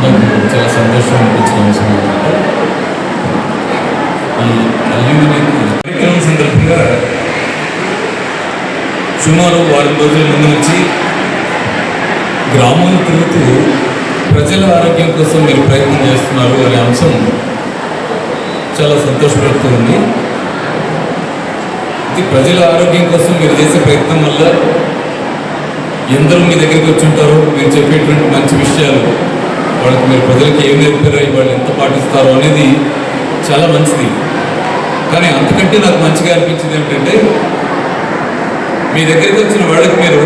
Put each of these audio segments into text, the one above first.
నాకు చాలా సంతోషం అనిపించిన అంశం అనమాట. ఈ కార్యక్రమం సందర్భంగా సుమారు వారం రోజుల ముందు నుంచి గ్రామాలు తిరుగుతూ ప్రజల ఆరోగ్యం కోసం మీరు ప్రయత్నం చేస్తున్నారు అనే అంశం చాలా సంతోషపడుతుంది. ఇది ప్రజల ఆరోగ్యం కోసం మీరు చేసే ప్రయత్నం వల్ల ఎందరూ మీ దగ్గరికి వచ్చి ఉంటారో, మీరు చెప్పేటువంటి మంచి విషయాలు వాళ్ళకి మీరు ప్రజలకి ఏం నేర్పారో, వాళ్ళు ఎంత పాటిస్తారో అనేది చాలా మంచిది. కానీ అంతకంటే నాకు మంచిగా అనిపించింది ఏమిటంటే, మీ దగ్గరికి వచ్చిన వాళ్ళకి మీరు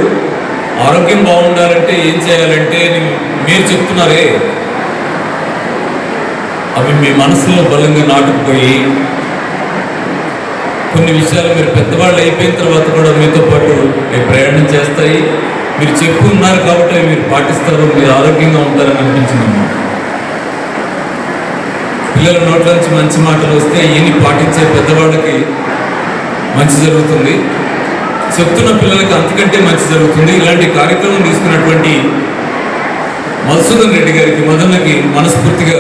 ఆరోగ్యం బాగుండాలంటే ఏం చేయాలంటే మీరు చెప్తున్నారే, అవి మీ మనసులో బలంగా నాటుకుపోయి కొన్ని విషయాలు మీరు పెద్దవాళ్ళు అయిపోయిన తర్వాత కూడా మీతో పాటు ప్రయాణం చేస్తాయి. మీరు చెప్పు ఉన్నారు కాబట్టి అవి మీరు పాటిస్తారు, మీరు ఆరోగ్యంగా ఉంటారని అనిపించిందమ్మా. పిల్లల నోట్ల నుంచి మంచి మాటలు వస్తే ఈయన్ని పాటించే పెద్దవాళ్ళకి మంచి జరుగుతుంది, చెప్తున్న పిల్లలకి అంతకంటే మంచి జరుగుతుంది. ఇలాంటి కార్యక్రమం తీసుకున్నటువంటి మధుసూదన్ రెడ్డి గారికి, మదన్నకి మనస్ఫూర్తిగా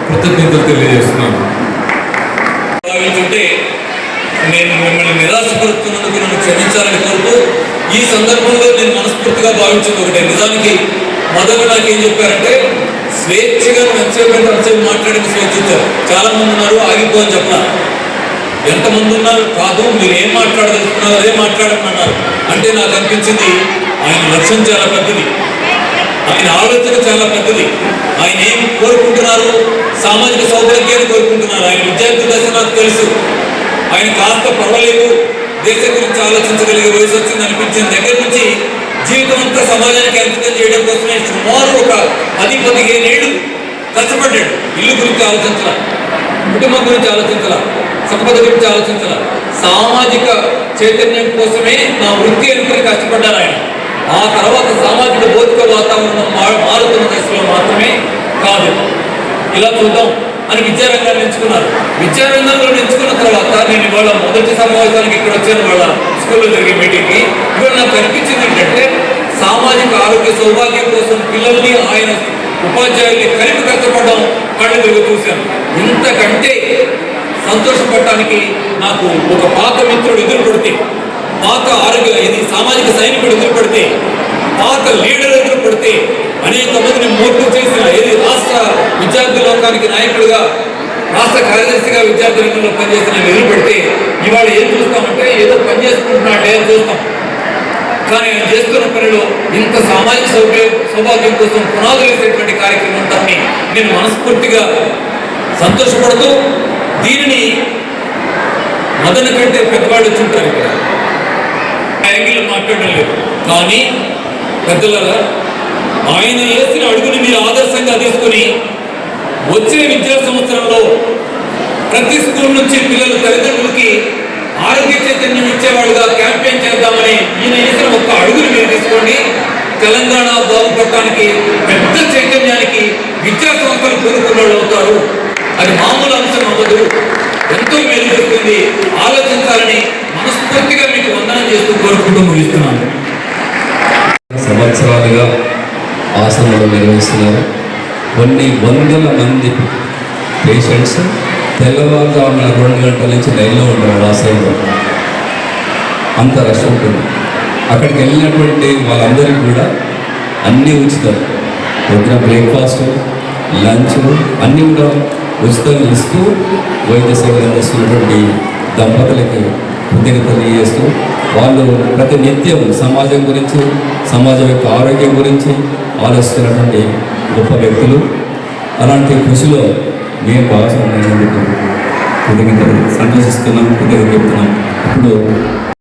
కృతజ్ఞతలు తెలియజేస్తున్నాను. భావించుంటే నేను మిమ్మల్ని నిరాశపరుస్తున్నందుకు నన్ను క్షమించాలని కోరుతూ, ఈ సందర్భంలో నేను మనస్ఫూర్తిగా భావించింది ఒకటే. నిజానికి మదన్న నాకు ఏం చెప్పారంటే, స్వేచ్ఛగా నచ్చేపు మాట్లాడిన స్వేచ్ఛ ఇచ్చారు. చాలా మంది ఉన్నారు, ఆగిపో అని చెప్పారు. ఎంతమంది ఉన్నారు, కాదు మీరు ఏం మాట్లాడదలుచుకున్నారు అదే మాట్లాడమన్నారు. అంటే నాకు అనిపించింది ఆయన లక్ష్యం చాలా పెద్దది, ఆయన ఆలోచన చాలా పెద్దది. ఆయన ఏం కోరుకుంటున్నారు, సామాజిక సౌకర్యాన్ని కోరుకుంటున్నారు. ఆయన విద్యార్థి దశ నాకు తెలుసు. ఆయన కాస్త పర్వాలేదు, దేశం గురించి ఆలోచించగలిగే వయసు వచ్చింది అనిపించిన దగ్గర నుంచి జీవితం అంతా సమాజానికి అంకితం చేయడం కోసమే సుమారు ఒక 10-15 ఏళ్ళు కష్టపడ్డాడు. ఇల్లు గురించి ఆలోచించాల, కుటుంబం గురించి ఆలోచించాల, సంపద గురించి ఆలోచించాల, సామాజిక చైతన్యం కోసమే నా వృత్తి అనుకుని కష్టపడ్డారు ఆయన. ఆ తర్వాత సామాజిక భౌతిక వాతావరణం మారుతున్న దశలో మాత్రమే కాదు, ఇలా చూద్దాం అని విద్యారంగాన్ని ఎంచుకున్నారు. విద్యారంగంలో ఎంచుకున్న తర్వాత నేను ఇవాళ మొదటి సమావేశానికి ఇక్కడ వచ్చాను, వాళ్ళ స్కూల్లో జరిగే మీటింగ్కి. ఇవాళ నాకు అనిపించింది ఏంటంటే, సామాజిక ఆరోగ్య సౌభాగ్యం కోసం పిల్లల్ని ఆయన ఉపాధ్యాయుల్ని కలిపి కష్టపడడం కళ్ళు తిరిగి చూశాను. ఇంతకంటే సంతోషపడటానికి నాకు ఒక పాత మిత్రుడు ఎదురు పడితే, పాత ఆరోగ్య ఇది సామాజిక సైనికుడు ఎదురు పడితే, పాత లీడర్ ఎదురు పడితే, అనేక మందిని మోర్పు చేసిన ఏది రాష్ట్ర విద్యార్థి లోకానికి నాయకుడిగా, రాష్ట్ర కార్యదర్శిగా విద్యార్థి రంగంలో పనిచేసిన ఎదురు పెడితే, ఇవాళ ఏం చూస్తామంటే ఏదో పని చేసుకుంటున్నాడే అని చూస్తాం. కానీ ఆయన చేస్తున్న పనిలో ఇంత సామాజిక సౌభాగ్యం కోసం పునాదులు వేసేటువంటి కార్యక్రమం ఉందని నేను మనస్ఫూర్తిగా సంతోషపడుతూ, దీనిని మదన కంటే పెద్దవాళ్ళు వచ్చుంటారు ఇక్కడ, యాంగిల్ మాట్లాడడం లేదు. కానీ పెద్దలారా, ఆయన వేసిన అడుగుని మీరు ఆదర్శంగా తీసుకుని వచ్చే విద్యా సంవత్సరంలో ప్రతి స్కూల్ నుంచి పిల్లల తల్లిదండ్రులకి ఆరోగ్య చైతన్యం ఇచ్చేవాళ్ళుగా క్యాంపెయిన్ చేద్దామని ఈయన వేసిన ఒక్క అడుగుని మీరు తీసుకోండి. తెలంగాణ బాగుపడటానికి, పెద్ద చైతన్యానికి విద్యా సంస్థలు కోరుకున్న వాళ్ళు అవుతారు. అది మామూలు అంశం అవ్వదు, ఎంతో మేలు జరుగుతుంది. ఆలోచించాలని మనస్ఫూర్తిగా మీకు వందనం చేస్తూ కోరుకుంటూ ముగిస్తున్నాను. సంవత్సరాలుగా ఆసనాలు నిర్వహిస్తున్నారు. కొన్ని వందల మంది పేషెంట్స్ తెల్లవారుజామున 2 గంటల నుంచి లైన్లో ఉంటారు. ఆశ్రయంలో అంత రష్ ఉంటుంది. అక్కడికి వెళ్ళినటువంటి వాళ్ళందరికీ కూడా అన్నీ ఉచితం. పొద్దున బ్రేక్ఫాస్ట్, లంచ్ అన్నీ కూడా ఉచితంగా ఇస్తూ వైద్య సేవలు అందిస్తున్నటువంటి దంపతులకి కృతజ్ఞతలు తెలియజేస్తూ, వాళ్ళు ప్రతి నిత్యం సమాజం గురించి, సమాజం యొక్క ఆరోగ్యం గురించి ఆలోచిస్తున్నటువంటి గొప్ప వ్యక్తులు. అలాంటి కృషిలో మేము భాగస్వామ్యం కృతజ్ఞతలు సంతోషిస్తున్నాం, కృతజ్ఞతలు చెప్తున్నాం. ఇప్పుడు